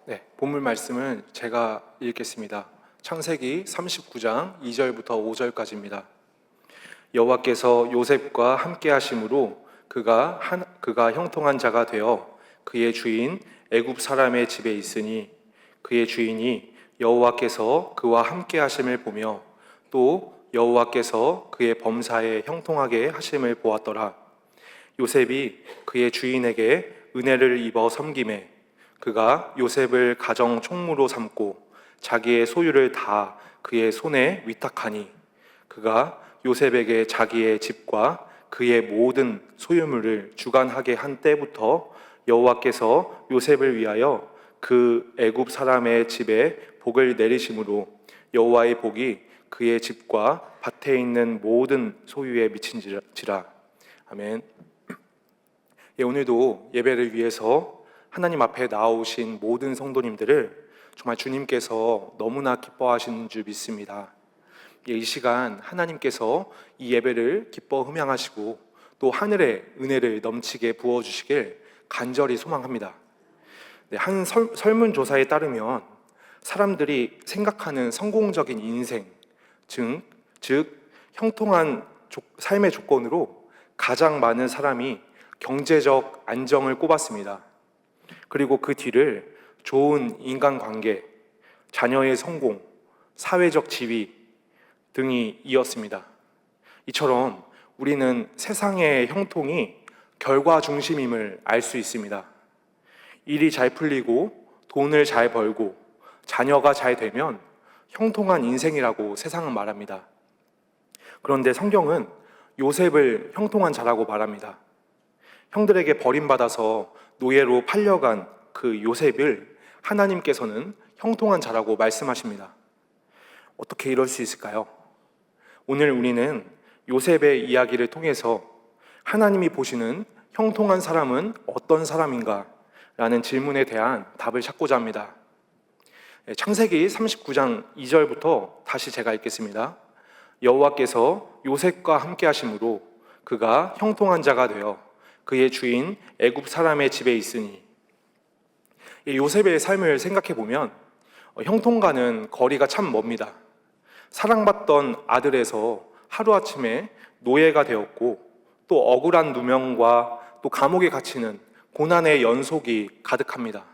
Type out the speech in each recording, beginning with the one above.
네, 본문 말씀을 제가 읽겠습니다. 창세기 39장 2절부터 5절까지입니다. 여호와께서 요셉과 함께 하심으로 그가 형통한 자가 되어 그의 주인 애굽 사람의 집에 있으니 그의 주인이 여호와께서 그와 함께 하심을 보며 또 여호와께서 그의 범사에 형통하게 하심을 보았더라. 요셉이 그의 주인에게 은혜를 입어 섬기매 그가 요셉을 가정 총무로 삼고 자기의 소유를 다 그의 손에 위탁하니 그가 요셉에게 자기의 집과 그의 모든 소유물을 주관하게 한 때부터 여호와께서 요셉을 위하여 그 애굽 사람의 집에 복을 내리심으로 여호와의 복이 그의 집과 밭에 있는 모든 소유에 미친지라. 아멘. 오늘도 예배를 위해서 하나님 앞에 나오신 모든 성도님들을 정말 주님께서 너무나 기뻐하시는 줄 믿습니다. 이 시간 하나님께서 이 예배를 기뻐 흠양하시고 또 하늘의 은혜를 넘치게 부어주시길 간절히 소망합니다. 한 설문조사에 따르면 사람들이 생각하는 성공적인 인생, 즉 형통한 삶의 조건으로 가장 많은 사람이 경제적 안정을 꼽았습니다. 그리고 그 뒤를 좋은 인간관계, 자녀의 성공, 사회적 지위 등이 이었습니다. 이처럼 우리는 세상의 형통이 결과 중심임을 알 수 있습니다. 일이 잘 풀리고 돈을 잘 벌고 자녀가 잘 되면 형통한 인생이라고 세상은 말합니다. 그런데 성경은 요셉을 형통한 자라고 말합니다. 형들에게 버림받아서 노예로 팔려간 그 요셉을 하나님께서는 형통한 자라고 말씀하십니다. 어떻게 이럴 수 있을까요? 오늘 우리는 요셉의 이야기를 통해서 하나님이 보시는 형통한 사람은 어떤 사람인가? 라는 질문에 대한 답을 찾고자 합니다. 창세기 39장 2절부터 다시 제가 읽겠습니다. 여호와께서 요셉과 함께 하심으로 그가 형통한 자가 되어 그의 주인 애굽 사람의 집에 있으니. 요셉의 삶을 생각해 보면 형통과는 거리가 참 멉니다. 사랑받던 아들에서 하루아침에 노예가 되었고 또 억울한 누명과 또 감옥에 갇히는 고난의 연속이 가득합니다.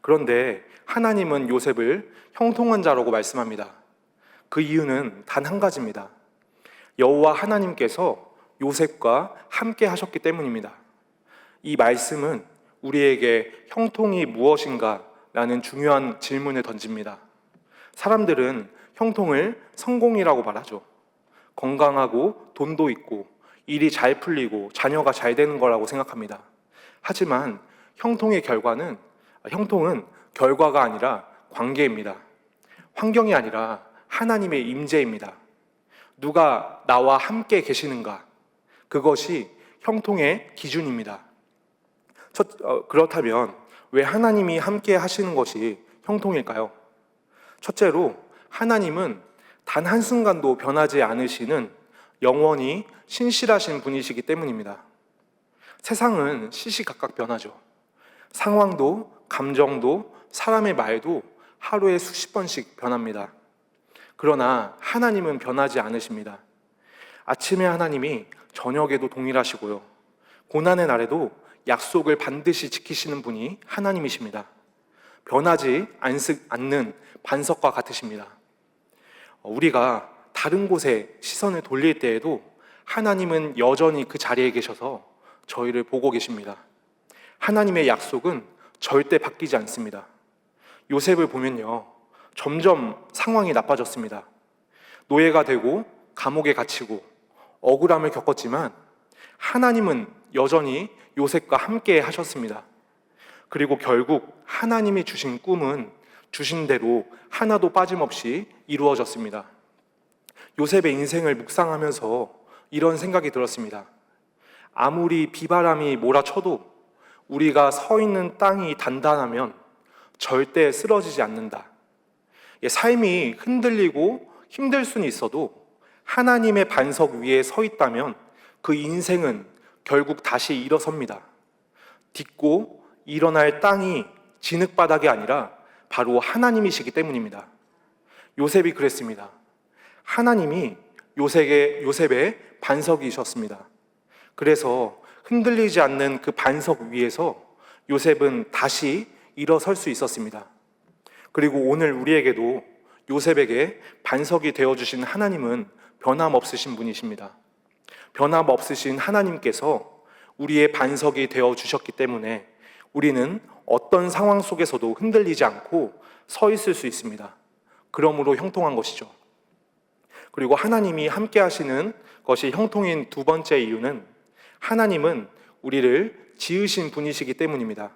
그런데 하나님은 요셉을 형통한 자라고 말씀합니다. 그 이유는 단 한 가지입니다. 여호와 하나님께서 요셉과 함께 하셨기 때문입니다. 이 말씀은 우리에게 형통이 무엇인가 라는 중요한 질문을 던집니다. 사람들은 형통을 성공이라고 말하죠. 건강하고 돈도 있고 일이 잘 풀리고 자녀가 잘 되는 거라고 생각합니다. 하지만 형통은 결과가 아니라 관계입니다. 환경이 아니라 하나님의 임재입니다. 누가 나와 함께 계시는가? 그것이 형통의 기준입니다. 그렇다면 왜 하나님이 함께 하시는 것이 형통일까요? 첫째로 하나님은 단 한순간도 변하지 않으시는 영원히 신실하신 분이시기 때문입니다. 세상은 시시각각 변하죠. 상황도 감정도 사람의 말도 하루에 수십 번씩 변합니다. 그러나 하나님은 변하지 않으십니다. 아침에 하나님이 저녁에도 동일하시고요. 고난의 날에도 약속을 반드시 지키시는 분이 하나님이십니다. 변하지 않는 반석과 같으십니다. 우리가 다른 곳에 시선을 돌릴 때에도 하나님은 여전히 그 자리에 계셔서 저희를 보고 계십니다. 하나님의 약속은 절대 바뀌지 않습니다. 요셉을 보면요, 점점 상황이 나빠졌습니다. 노예가 되고 감옥에 갇히고 억울함을 겪었지만 하나님은 여전히 요셉과 함께 하셨습니다. 그리고 결국 하나님이 주신 꿈은 주신 대로 하나도 빠짐없이 이루어졌습니다. 요셉의 인생을 묵상하면서 이런 생각이 들었습니다. 아무리 비바람이 몰아쳐도 우리가 서 있는 땅이 단단하면 절대 쓰러지지 않는다. 삶이 흔들리고 힘들 수는 있어도 하나님의 반석 위에 서 있다면 그 인생은 결국 다시 일어섭니다. 딛고 일어날 땅이 진흙바닥이 아니라 바로 하나님이시기 때문입니다. 요셉이 그랬습니다. 하나님이 요셉의 반석이셨습니다. 그래서 흔들리지 않는 그 반석 위에서 요셉은 다시 일어설 수 있었습니다. 그리고 오늘 우리에게도 요셉에게 반석이 되어주신 하나님은 변함없으신 분이십니다. 변함없으신 하나님께서 우리의 반석이 되어주셨기 때문에 우리는 어떤 상황 속에서도 흔들리지 않고 서 있을 수 있습니다. 그러므로 형통한 것이죠. 그리고 하나님이 함께 하시는 것이 형통인 두 번째 이유는 하나님은 우리를 지으신 분이시기 때문입니다.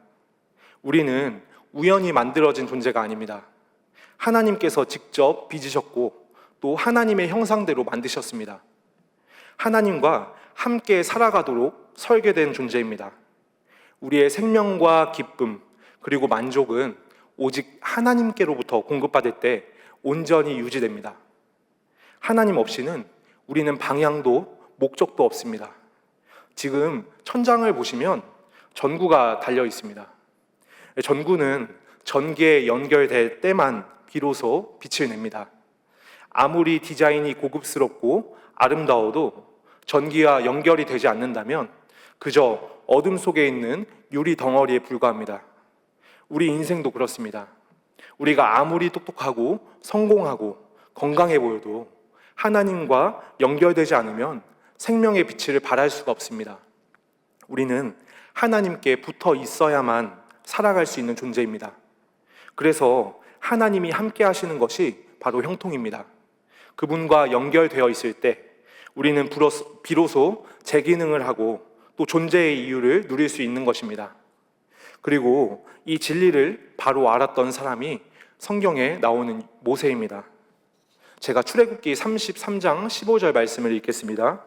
우리는 우연히 만들어진 존재가 아닙니다. 하나님께서 직접 빚으셨고 또 하나님의 형상대로 만드셨습니다. 하나님과 함께 살아가도록 설계된 존재입니다. 우리의 생명과 기쁨 그리고 만족은 오직 하나님께로부터 공급받을 때 온전히 유지됩니다. 하나님 없이는 우리는 방향도 목적도 없습니다. 지금 천장을 보시면 전구가 달려 있습니다. 전구는 전기에 연결될 때만 비로소 빛을 냅니다. 아무리 디자인이 고급스럽고 아름다워도 전기와 연결이 되지 않는다면 그저 어둠 속에 있는 유리 덩어리에 불과합니다. 우리 인생도 그렇습니다. 우리가 아무리 똑똑하고 성공하고 건강해 보여도 하나님과 연결되지 않으면 생명의 빛을 발할 수가 없습니다. 우리는 하나님께 붙어 있어야만 살아갈 수 있는 존재입니다. 그래서 하나님이 함께 하시는 것이 바로 형통입니다. 그분과 연결되어 있을 때 우리는 비로소 제 기능을 하고 또 존재의 이유를 누릴 수 있는 것입니다. 그리고 이 진리를 바로 알았던 사람이 성경에 나오는 모세입니다. 제가 출애굽기 33장 15절 말씀을 읽겠습니다.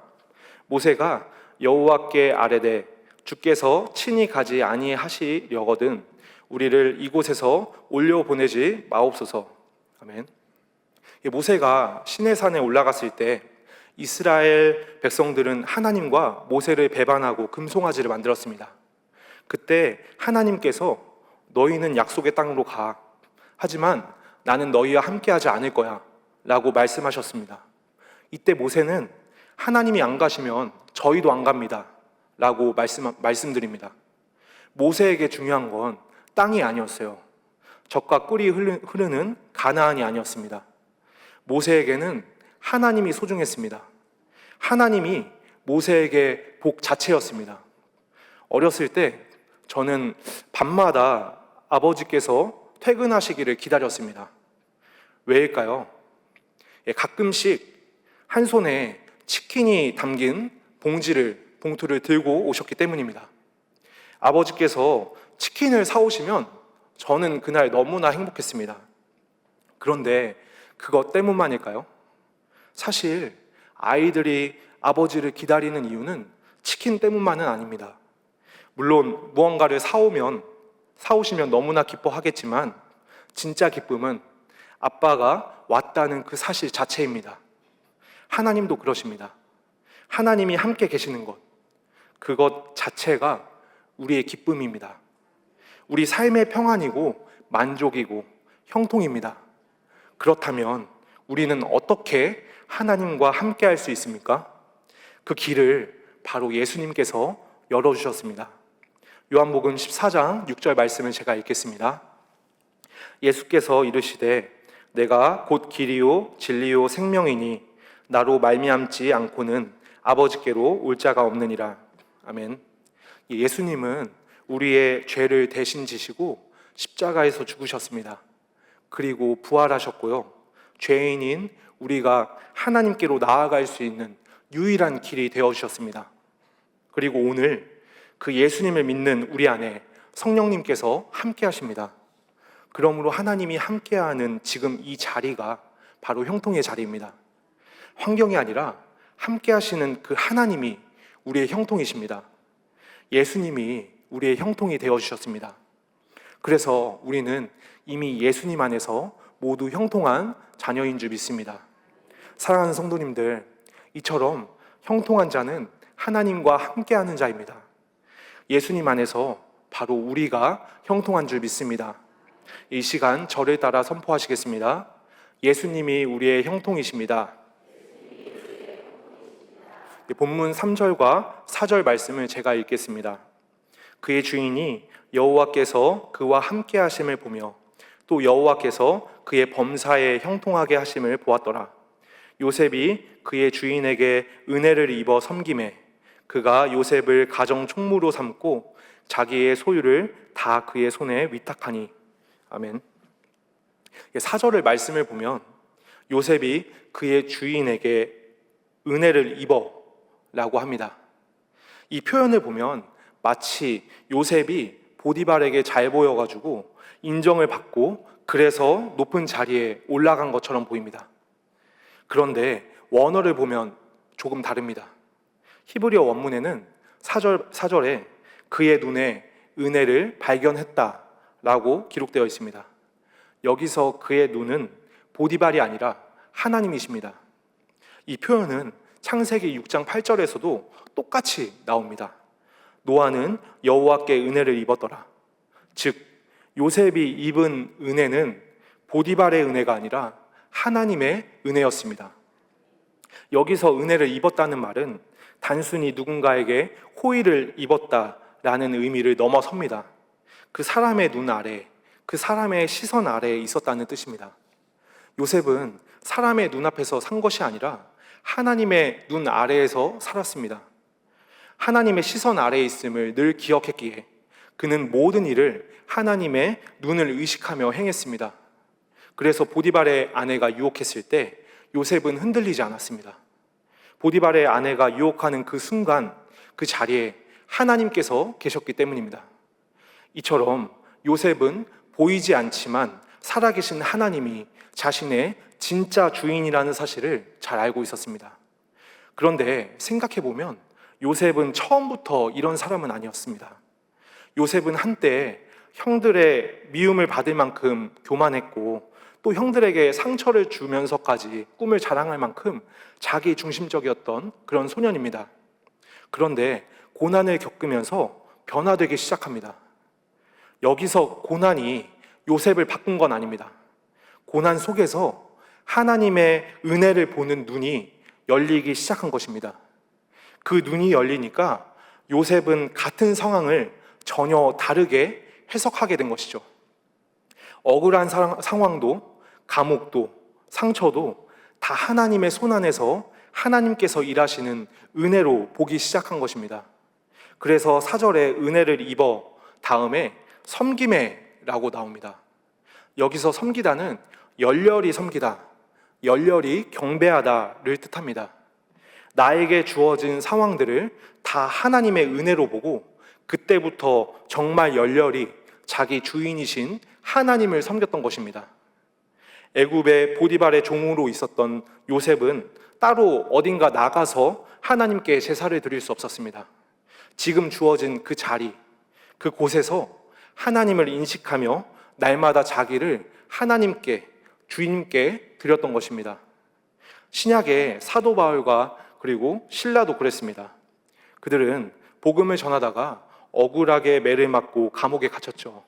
모세가 여호와께 아뢰되 주께서 친히 가지 아니하시려거든 우리를 이곳에서 올려보내지 마옵소서. 아멘. 모세가 시내산에 올라갔을 때 이스라엘 백성들은 하나님과 모세를 배반하고 금송아지를 만들었습니다. 그때 하나님께서 너희는 약속의 땅으로 가. 하지만 나는 너희와 함께하지 않을 거야 라고 말씀하셨습니다. 이때 모세는 하나님이 안 가시면 저희도 안 갑니다 라고 말씀드립니다. 모세에게 중요한 건 땅이 아니었어요. 젖과 꿀이 흐르는 가나안이 아니었습니다. 모세에게는 하나님이 소중했습니다. 하나님이 모세에게 복 자체였습니다. 어렸을 때 저는 밤마다 아버지께서 퇴근하시기를 기다렸습니다. 왜일까요? 가끔씩 한 손에 치킨이 담긴 봉투를 들고 오셨기 때문입니다. 아버지께서 치킨을 사오시면 저는 그날 너무나 행복했습니다. 그런데 그것 때문만일까요? 사실 아이들이 아버지를 기다리는 이유는 치킨 때문만은 아닙니다. 물론 무언가를 사오시면 너무나 기뻐하겠지만 진짜 기쁨은 아빠가 왔다는 그 사실 자체입니다. 하나님도 그러십니다. 하나님이 함께 계시는 것, 그것 자체가 우리의 기쁨입니다. 우리 삶의 평안이고 만족이고 형통입니다. 그렇다면 우리는 어떻게 하나님과 함께 할 수 있습니까? 그 길을 바로 예수님께서 열어주셨습니다. 요한복음 14장 6절 말씀을 제가 읽겠습니다. 예수께서 이르시되 내가 곧 길이요 진리요 생명이니 나로 말미암지 않고는 아버지께로 올 자가 없느니라. 아멘. 예수님은 우리의 죄를 대신 지시고 십자가에서 죽으셨습니다. 그리고 부활하셨고요. 죄인인 우리가 하나님께로 나아갈 수 있는 유일한 길이 되어주셨습니다. 그리고 오늘 그 예수님을 믿는 우리 안에 성령님께서 함께 하십니다. 그러므로 하나님이 함께하는 지금 이 자리가 바로 형통의 자리입니다. 환경이 아니라 함께 하시는 그 하나님이 우리의 형통이십니다. 예수님이 우리의 형통이 되어주셨습니다. 그래서 우리는 이미 예수님 안에서 모두 형통한 자녀인 줄 믿습니다. 사랑하는 성도님들, 이처럼 형통한 자는 하나님과 함께하는 자입니다. 예수님 안에서 바로 우리가 형통한 줄 믿습니다. 이 시간 저를 따라 선포하시겠습니다. 예수님이 우리의 형통이십니다. 본문 3절과 4절 말씀을 제가 읽겠습니다. 그의 주인이 여호와께서 그와 함께 하심을 보며 또 여호와께서 그의 범사에 형통하게 하심을 보았더라. 요셉이 그의 주인에게 은혜를 입어 섬김에 그가 요셉을 가정 총무로 삼고 자기의 소유를 다 그의 손에 위탁하니. 아멘. 4절의 말씀을 보면 요셉이 그의 주인에게 은혜를 입어 라고 합니다. 이 표현을 보면 마치 요셉이 보디발에게 잘 보여가지고 인정을 받고 그래서 높은 자리에 올라간 것처럼 보입니다. 그런데 원어를 보면 조금 다릅니다. 히브리어 원문에는 4절에 그의 눈에 은혜를 발견했다라고 기록되어 있습니다. 여기서 그의 눈은 보디발이 아니라 하나님이십니다. 이 표현은 창세기 6장 8절에서도 똑같이 나옵니다. 노아는 여호와께 은혜를 입었더라. 즉 요셉이 입은 은혜는 보디발의 은혜가 아니라 하나님의 은혜였습니다. 여기서 은혜를 입었다는 말은 단순히 누군가에게 호의를 입었다라는 의미를 넘어섭니다. 그 사람의 눈 아래, 그 사람의 시선 아래에 있었다는 뜻입니다. 요셉은 사람의 눈앞에서 산 것이 아니라 하나님의 눈 아래에서 살았습니다. 하나님의 시선 아래에 있음을 늘 기억했기에 그는 모든 일을 하나님의 눈을 의식하며 행했습니다. 그래서 보디발의 아내가 유혹했을 때 요셉은 흔들리지 않았습니다. 보디발의 아내가 유혹하는 그 순간 그 자리에 하나님께서 계셨기 때문입니다. 이처럼 요셉은 보이지 않지만 살아계신 하나님이 자신의 진짜 주인이라는 사실을 잘 알고 있었습니다. 그런데 생각해보면 요셉은 처음부터 이런 사람은 아니었습니다. 요셉은 한때 형들의 미움을 받을 만큼 교만했고 또 형들에게 상처를 주면서까지 꿈을 자랑할 만큼 자기 중심적이었던 그런 소년입니다. 그런데 고난을 겪으면서 변화되기 시작합니다. 여기서 고난이 요셉을 바꾼 건 아닙니다. 고난 속에서 하나님의 은혜를 보는 눈이 열리기 시작한 것입니다. 그 눈이 열리니까 요셉은 같은 상황을 전혀 다르게 해석하게 된 것이죠. 억울한 상황도 감옥도 상처도 다 하나님의 손 안에서 하나님께서 일하시는 은혜로 보기 시작한 것입니다. 그래서 4절에 은혜를 입어 다음에 섬김에라고 나옵니다. 여기서 섬기다는 열렬히 섬기다, 열렬히 경배하다를 뜻합니다. 나에게 주어진 상황들을 다 하나님의 은혜로 보고 그때부터 정말 열렬히 자기 주인이신 하나님을 섬겼던 것입니다. 애굽의 보디발의 종으로 있었던 요셉은 따로 어딘가 나가서 하나님께 제사를 드릴 수 없었습니다. 지금 주어진 그 자리, 그 곳에서 하나님을 인식하며 날마다 자기를 하나님께, 주님께 드렸던 것입니다. 신약의 사도 바울과 그리고 신라도 그랬습니다. 그들은 복음을 전하다가 억울하게 매를 맞고 감옥에 갇혔죠.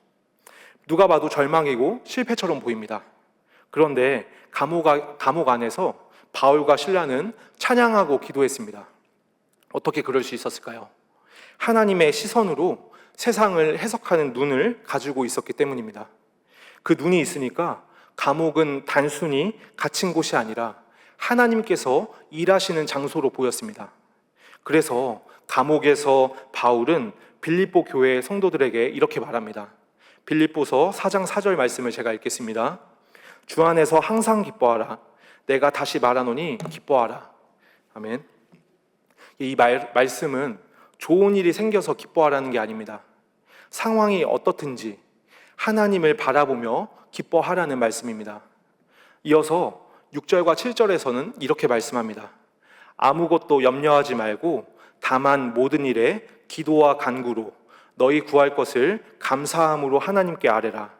누가 봐도 절망이고 실패처럼 보입니다. 그런데 감옥 안에서 바울과 신라는 찬양하고 기도했습니다. 어떻게 그럴 수 있었을까요? 하나님의 시선으로 세상을 해석하는 눈을 가지고 있었기 때문입니다. 그 눈이 있으니까 감옥은 단순히 갇힌 곳이 아니라 하나님께서 일하시는 장소로 보였습니다. 그래서 감옥에서 바울은 빌립보 교회 성도들에게 이렇게 말합니다. 빌립보서 4장 4절 말씀을 제가 읽겠습니다. 주 안에서 항상 기뻐하라. 내가 다시 말하노니 기뻐하라. 아멘. 이 말씀은 좋은 일이 생겨서 기뻐하라는 게 아닙니다. 상황이 어떻든지 하나님을 바라보며 기뻐하라는 말씀입니다. 이어서 6절과 7절에서는 이렇게 말씀합니다. 아무것도 염려하지 말고 다만 모든 일에 기도와 간구로 너희 구할 것을 감사함으로 하나님께 아뢰라.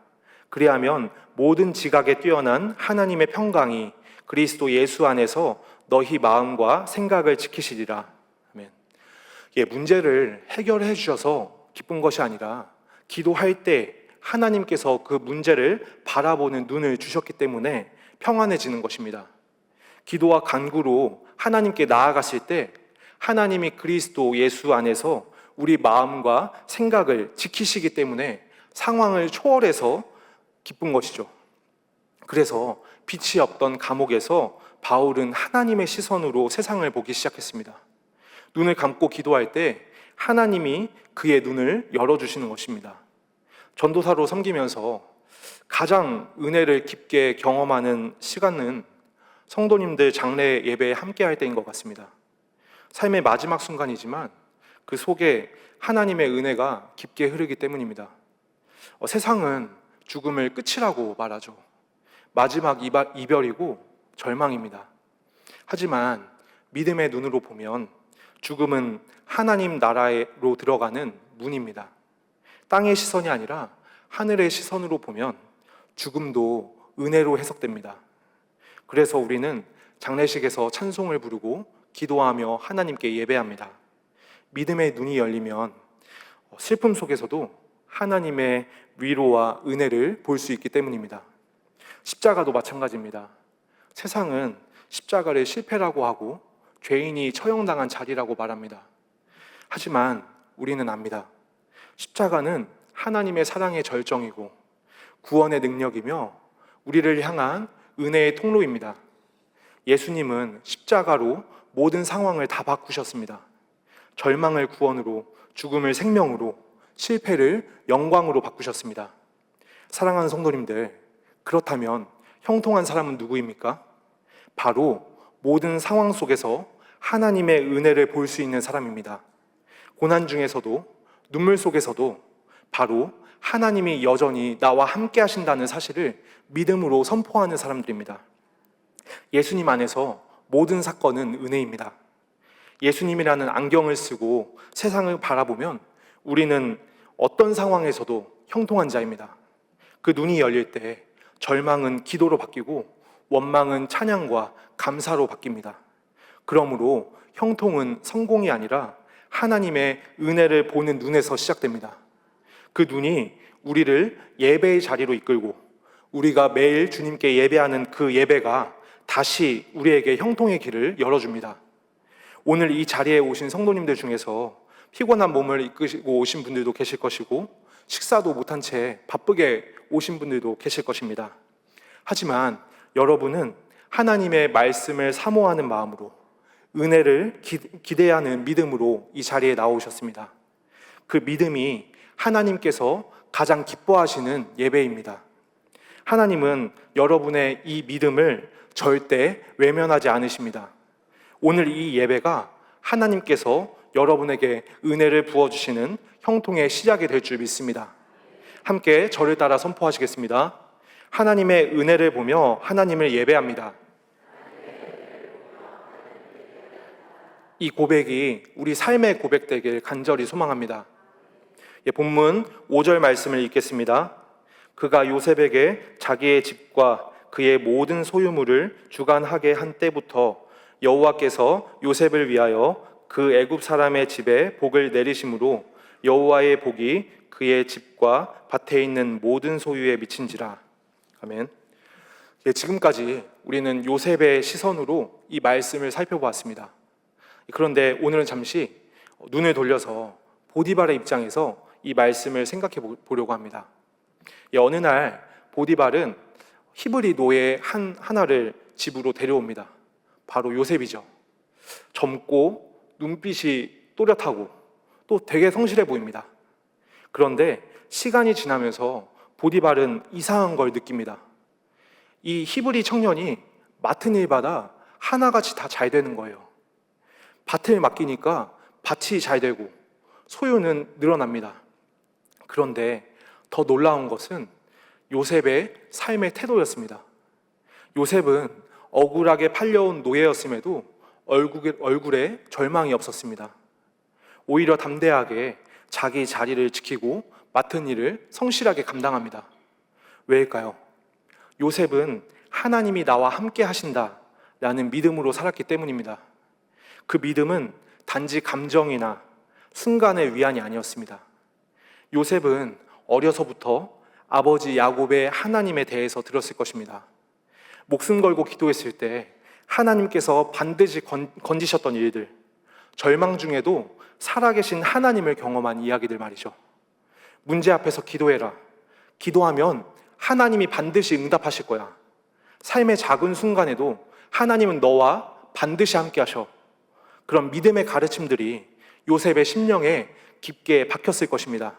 그리하면 모든 지각에 뛰어난 하나님의 평강이 그리스도 예수 안에서 너희 마음과 생각을 지키시리라. 아멘. 문제를 해결해 주셔서 기쁜 것이 아니라 기도할 때 하나님께서 그 문제를 바라보는 눈을 주셨기 때문에 평안해지는 것입니다. 기도와 간구로 하나님께 나아갔을 때 하나님이 그리스도 예수 안에서 우리 마음과 생각을 지키시기 때문에 상황을 초월해서 기쁜 것이죠. 그래서 빛이 없던 감옥에서 바울은 하나님의 시선으로 세상을 보기 시작했습니다. 눈을 감고 기도할 때 하나님이 그의 눈을 열어주시는 것입니다. 전도사로 섬기면서 가장 은혜를 깊게 경험하는 시간은 성도님들 장례 예배에 함께할 때인 것 같습니다. 삶의 마지막 순간이지만 그 속에 하나님의 은혜가 깊게 흐르기 때문입니다. 세상은 죽음을 끝이라고 말하죠. 마지막 이별이고 절망입니다. 하지만 믿음의 눈으로 보면 죽음은 하나님 나라로 들어가는 문입니다. 땅의 시선이 아니라 하늘의 시선으로 보면 죽음도 은혜로 해석됩니다. 그래서 우리는 장례식에서 찬송을 부르고 기도하며 하나님께 예배합니다. 믿음의 눈이 열리면 슬픔 속에서도 하나님의 위로와 은혜를 볼 수 있기 때문입니다. 십자가도 마찬가지입니다. 세상은 십자가를 실패라고 하고 죄인이 처형당한 자리라고 말합니다. 하지만 우리는 압니다. 십자가는 하나님의 사랑의 절정이고 구원의 능력이며 우리를 향한 은혜의 통로입니다. 예수님은 십자가로 모든 상황을 다 바꾸셨습니다. 절망을 구원으로, 죽음을 생명으로, 실패를 영광으로 바꾸셨습니다. 사랑하는 성도님들, 그렇다면 형통한 사람은 누구입니까? 바로 모든 상황 속에서 하나님의 은혜를 볼 수 있는 사람입니다. 고난 중에서도, 눈물 속에서도 바로 하나님이 여전히 나와 함께 하신다는 사실을 믿음으로 선포하는 사람들입니다. 예수님 안에서 모든 사건은 은혜입니다. 예수님이라는 안경을 쓰고 세상을 바라보면 우리는 어떤 상황에서도 형통한 자입니다. 그 눈이 열릴 때 절망은 기도로 바뀌고 원망은 찬양과 감사로 바뀝니다. 그러므로 형통은 성공이 아니라 하나님의 은혜를 보는 눈에서 시작됩니다. 그 눈이 우리를 예배의 자리로 이끌고 우리가 매일 주님께 예배하는 그 예배가 다시 우리에게 형통의 길을 열어줍니다. 오늘 이 자리에 오신 성도님들 중에서 피곤한 몸을 이끄시고 오신 분들도 계실 것이고 식사도 못한 채 바쁘게 오신 분들도 계실 것입니다. 하지만 여러분은 하나님의 말씀을 사모하는 마음으로 은혜를 기대하는 믿음으로 이 자리에 나오셨습니다. 그 믿음이 하나님께서 가장 기뻐하시는 예배입니다. 하나님은 여러분의 이 믿음을 절대 외면하지 않으십니다. 오늘 이 예배가 하나님께서 여러분에게 은혜를 부어주시는 형통의 시작이 될 줄 믿습니다. 함께 저를 따라 선포하시겠습니다. 하나님의 은혜를 보며 하나님을 예배합니다. 이 고백이 우리 삶의 고백되길 간절히 소망합니다. 본문 5절 말씀을 읽겠습니다. 그가 요셉에게 자기의 집과 그의 모든 소유물을 주관하게 한 때부터 여호와께서 요셉을 위하여 그 애굽 사람의 집에 복을 내리심으로 여호와의 복이 그의 집과 밭에 있는 모든 소유에 미친지라. 아멘. 지금까지 우리는 요셉의 시선으로 이 말씀을 살펴보았습니다. 그런데 오늘은 잠시 눈을 돌려서 보디발의 입장에서 이 말씀을 생각해 보려고 합니다. 어느 날 보디발은 히브리 노예 하나를 집으로 데려옵니다. 바로 요셉이죠. 젊고 눈빛이 또렷하고 또 되게 성실해 보입니다. 그런데 시간이 지나면서 보디발은 이상한 걸 느낍니다. 이 히브리 청년이 맡은 일마다 하나같이 다 잘 되는 거예요. 밭을 맡기니까 밭이 잘 되고 소유는 늘어납니다. 그런데 더 놀라운 것은 요셉의 삶의 태도였습니다. 요셉은 억울하게 팔려온 노예였음에도 얼굴에 절망이 없었습니다. 오히려 담대하게 자기 자리를 지키고 맡은 일을 성실하게 감당합니다. 왜일까요? 요셉은 하나님이 나와 함께 하신다라는 믿음으로 살았기 때문입니다. 그 믿음은 단지 감정이나 순간의 위안이 아니었습니다. 요셉은 어려서부터 아버지 야곱의 하나님에 대해서 들었을 것입니다. 목숨 걸고 기도했을 때 하나님께서 반드시 건지셨던 일들, 절망 중에도 살아계신 하나님을 경험한 이야기들 말이죠. 문제 앞에서 기도해라. 기도하면 하나님이 반드시 응답하실 거야. 삶의 작은 순간에도 하나님은 너와 반드시 함께 하셔. 그런 믿음의 가르침들이 요셉의 심령에 깊게 박혔을 것입니다.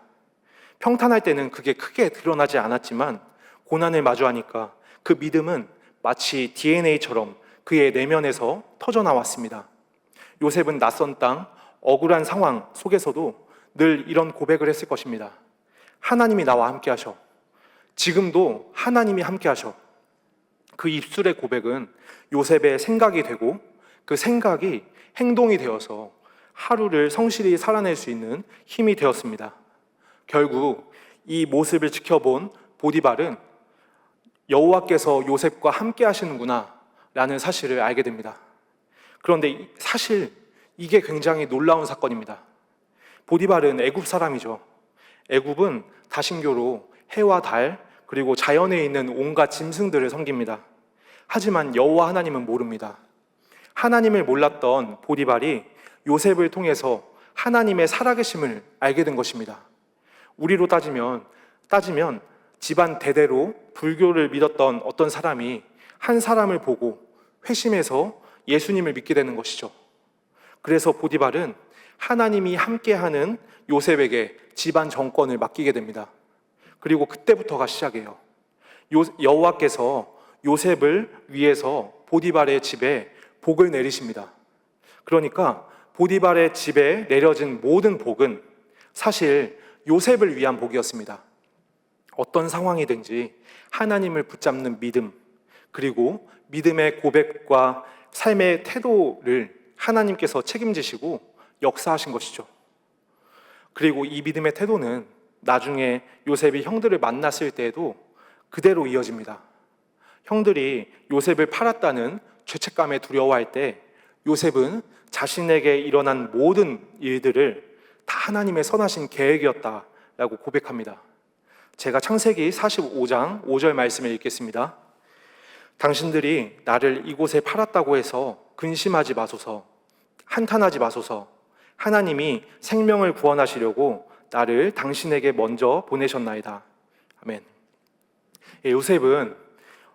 평탄할 때는 그게 크게 드러나지 않았지만 고난을 마주하니까 그 믿음은 마치 DNA처럼 그의 내면에서 터져나왔습니다. 요셉은 낯선 땅, 억울한 상황 속에서도 늘 이런 고백을 했을 것입니다. 하나님이 나와 함께 하셔. 지금도 하나님이 함께 하셔. 그 입술의 고백은 요셉의 생각이 되고 그 생각이 행동이 되어서 하루를 성실히 살아낼 수 있는 힘이 되었습니다. 결국 이 모습을 지켜본 보디발은 여호와께서 요셉과 함께 하시는구나 라는 사실을 알게 됩니다. 그런데 사실 이게 굉장히 놀라운 사건입니다. 보디발은 애굽 사람이죠. 애굽은 다신교로 해와 달 그리고 자연에 있는 온갖 짐승들을 섬깁니다. 하지만 여호와 하나님은 모릅니다. 하나님을 몰랐던 보디발이 요셉을 통해서 하나님의 살아계심을 알게 된 것입니다. 우리로 따지면 집안 대대로 불교를 믿었던 어떤 사람이 한 사람을 보고 회심해서 예수님을 믿게 되는 것이죠. 그래서 보디발은 하나님이 함께하는 요셉에게 집안 정권을 맡기게 됩니다. 그리고 그때부터가 시작이에요. 여호와께서 요셉을 위해서 보디발의 집에 복을 내리십니다. 그러니까 보디발의 집에 내려진 모든 복은 사실 요셉을 위한 복이었습니다. 어떤 상황이든지 하나님을 붙잡는 믿음, 그리고 믿음의 고백과 삶의 태도를 하나님께서 책임지시고 역사하신 것이죠. 그리고 이 믿음의 태도는 나중에 요셉이 형들을 만났을 때에도 그대로 이어집니다. 형들이 요셉을 팔았다는 죄책감에 두려워할 때 요셉은 자신에게 일어난 모든 일들을 다 하나님의 선하신 계획이었다라고 고백합니다. 제가 창세기 45장 5절 말씀을 읽겠습니다. 당신들이 나를 이곳에 팔았다고 해서 근심하지 마소서, 한탄하지 마소서. 하나님이 생명을 구원하시려고 나를 당신에게 먼저 보내셨나이다. 아멘. 요셉은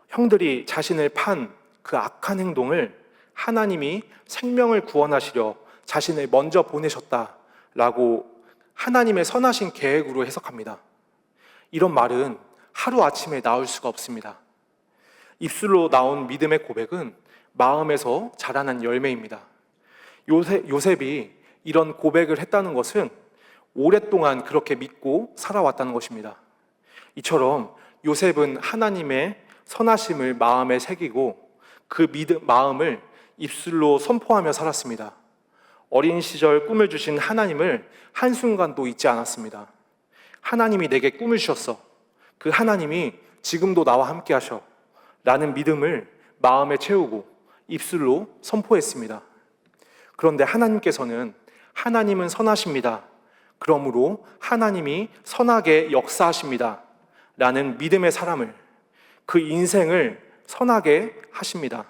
형들이 자신을 판 그 악한 행동을 하나님이 생명을 구원하시려 자신을 먼저 보내셨다라고 하나님의 선하신 계획으로 해석합니다. 이런 말은 하루아침에 나올 수가 없습니다. 입술로 나온 믿음의 고백은 마음에서 자라난 열매입니다. 요셉이 이런 고백을 했다는 것은 오랫동안 그렇게 믿고 살아왔다는 것입니다. 이처럼 요셉은 하나님의 선하심을 마음에 새기고 그 마음을 입술로 선포하며 살았습니다. 어린 시절 꿈을 주신 하나님을 한순간도 잊지 않았습니다. 하나님이 내게 꿈을 주셨어. 그 하나님이 지금도 나와 함께 하셔. 라는 믿음을 마음에 채우고 입술로 선포했습니다. 그런데 하나님께서는 하나님은 선하십니다. 그러므로 하나님이 선하게 역사하십니다. 라는 믿음의 사람을, 그 인생을 선하게 하십니다.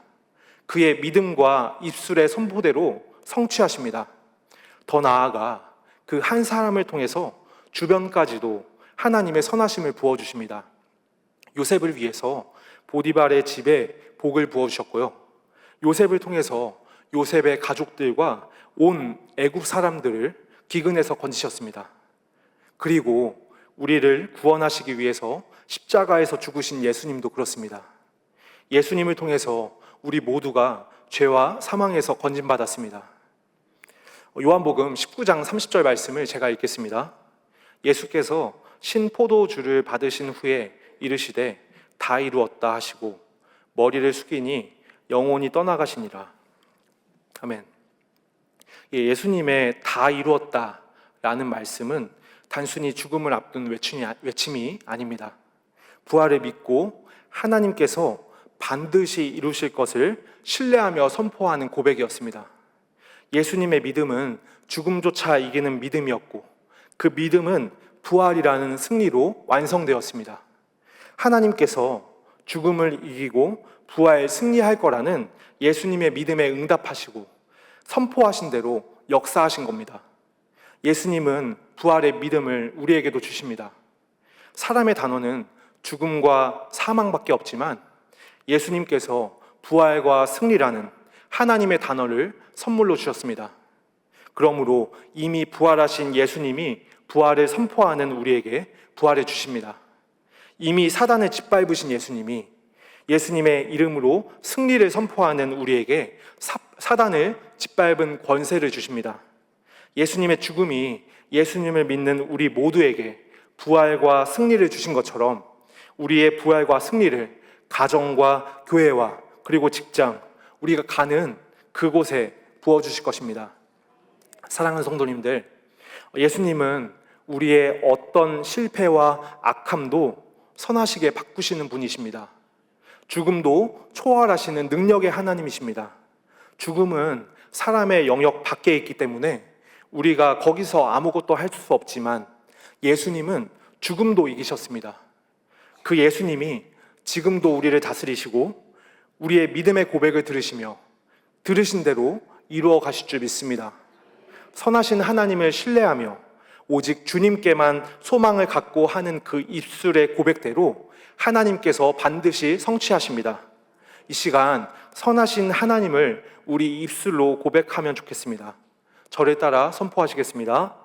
그의 믿음과 입술의 선포대로 성취하십니다. 더 나아가 그 한 사람을 통해서 주변까지도 하나님의 선하심을 부어주십니다. 요셉을 위해서 보디발의 집에 복을 부어주셨고요. 요셉을 통해서 요셉의 가족들과 온 애굽 사람들을 기근에서 건지셨습니다. 그리고 우리를 구원하시기 위해서 십자가에서 죽으신 예수님도 그렇습니다. 예수님을 통해서 우리 모두가 죄와 사망에서 건진받았습니다. 요한복음 19장 30절 말씀을 제가 읽겠습니다. 예수께서 신포도주를 받으신 후에 이르시되 다 이루었다 하시고 머리를 숙이니 영혼이 떠나가시니라. 아멘. 예수님의 다 이루었다라는 말씀은 단순히 죽음을 앞둔 외침이 아닙니다. 부활을 믿고 하나님께서 반드시 이루실 것을 신뢰하며 선포하는 고백이었습니다. 예수님의 믿음은 죽음조차 이기는 믿음이었고 그 믿음은 부활이라는 승리로 완성되었습니다. 하나님께서 죽음을 이기고 부활 승리할 거라는 예수님의 믿음에 응답하시고 선포하신 대로 역사하신 겁니다. 예수님은 부활의 믿음을 우리에게도 주십니다. 사람의 단어는 죽음과 사망밖에 없지만 예수님께서 부활과 승리라는 하나님의 단어를 선물로 주셨습니다. 그러므로 이미 부활하신 예수님이 부활을 선포하는 우리에게 부활해 주십니다. 이미 사단을 짓밟으신 예수님이 예수님의 이름으로 승리를 선포하는 우리에게 사단을 짓밟은 권세를 주십니다. 예수님의 죽음이 예수님을 믿는 우리 모두에게 부활과 승리를 주신 것처럼 우리의 부활과 승리를 가정과 교회와 그리고 직장, 우리가 가는 그곳에 부어주실 것입니다. 사랑하는 성도님들, 예수님은 우리의 어떤 실패와 악함도 선하시게 바꾸시는 분이십니다. 죽음도 초월하시는 능력의 하나님이십니다. 죽음은 사람의 영역 밖에 있기 때문에 우리가 거기서 아무것도 할 수 없지만 예수님은 죽음도 이기셨습니다. 그 예수님이 지금도 우리를 다스리시고 우리의 믿음의 고백을 들으시며 들으신 대로 이루어 가실 줄 믿습니다. 선하신 하나님을 신뢰하며 오직 주님께만 소망을 갖고 하는 그 입술의 고백대로 하나님께서 반드시 성취하십니다. 이 시간 선하신 하나님을 우리 입술로 고백하면 좋겠습니다. 저를 따라 선포하시겠습니다.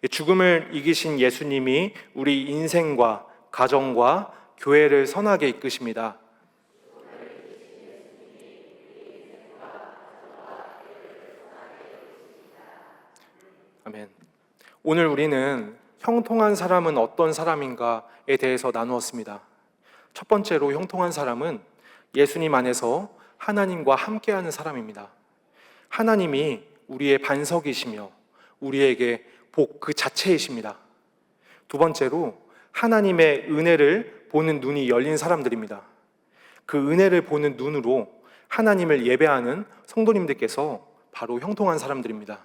죽음을 이기신 예수님이 우리 인생과 가정과 교회를 선하게 이끄십니다. 아멘. 오늘 우리는 형통한 사람은 어떤 사람인가에 대해서 나누었습니다. 첫 번째로 형통한 사람은 예수님 안에서 하나님과 함께하는 사람입니다. 하나님이 우리의 반석이시며 우리에게 복 그 자체이십니다. 두 번째로 하나님의 은혜를 보는 눈이 열린 사람들입니다. 그 은혜를 보는 눈으로 하나님을 예배하는 성도님들께서 바로 형통한 사람들입니다.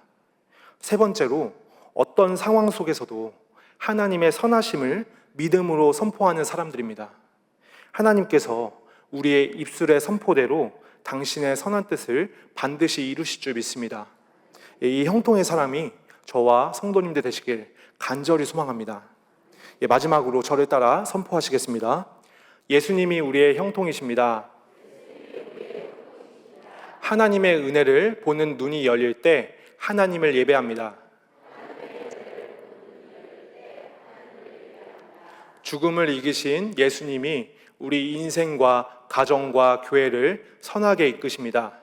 세 번째로 어떤 상황 속에서도 하나님의 선하심을 믿음으로 선포하는 사람들입니다. 하나님께서 우리의 입술의 선포대로 당신의 선한 뜻을 반드시 이루실 줄 믿습니다. 이 형통의 사람이 저와 성도님들 되시길 간절히 소망합니다. 마지막으로 저를 따라 선포하시겠습니다. 예수님이 우리의 형통이십니다. 하나님의 은혜를 보는 눈이 열릴 때 하나님을 예배합니다. 죽음을 이기신 예수님이 우리 인생과 가정과 교회를 선하게 이끄십니다.